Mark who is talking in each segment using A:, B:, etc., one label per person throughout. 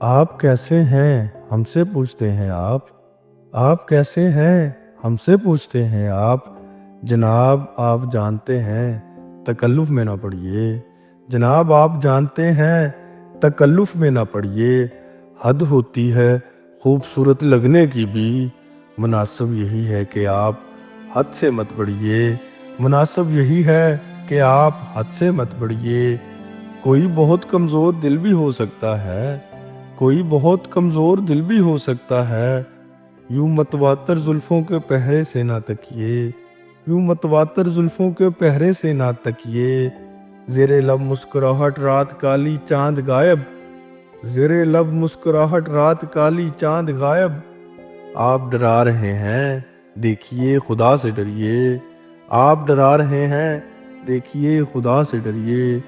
A: आप कैसे हैं हमसे पूछते हैं आप कैसे हैं हमसे पूछते हैं आप। जनाब आप जानते हैं तकल्लुफ़ में ना पड़िए। जनाब आप जानते हैं तकल्लुफ़ में ना पड़िए। हद होती है खूबसूरत लगने की भी, मुनासिब यही है कि आप हद से मत बढ़िए। मुनासिब यही है कि आप हद से मत बढ़िए। कोई बहुत कमज़ोर दिल भी हो सकता है, कोई बहुत कमज़ोर दिल भी हो सकता है। यूं मतवातर जुल्फ़ों के पहरे से ना तकिए, यूं मतवातर जुल्फ़ों के पहरे से ना तकिए। ज़ेरे लब मुस्कुराहट रात काली चांद गायब, ज़ेरे लब मुस्कुराहट रात काली चांद गायब। आप डरा रहे हैं देखिए खुदा से डरिए। आप डरा रहे हैं देखिए खुदा से डरिए।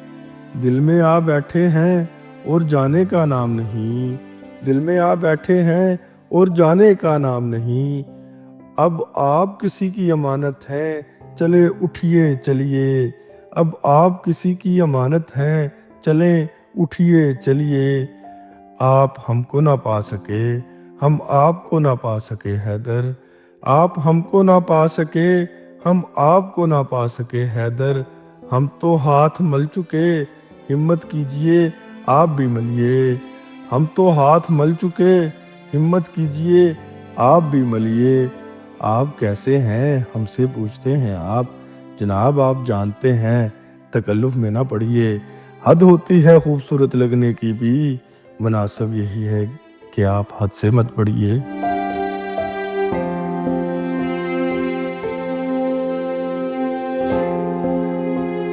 A: दिल में आ बैठे हैं और जाने का नाम नहीं, दिल में आ बैठे हैं और जाने का नाम नहीं। अब आप किसी की अमानत हैं, चले उठिए चलिए। अब आप किसी की अमानत हैं, चले उठिए चलिए। आप हमको ना पा सके, हम आपको ना पा सके हैदर। आप हमको ना पा सके, हम आपको ना पा सके हैदर। हम तो हाथ मल चुके, हिम्मत कीजिए आप भी मलिए। हम तो हाथ मल चुके, हिम्मत कीजिए आप भी मलिए। आप कैसे हैं हमसे पूछते हैं आप। जनाब आप जानते हैं तकल्लुफ़ में ना पड़िए। हद होती है खूबसूरत लगने की भी, मुनासिब यही है कि आप हद से मत बढ़िए।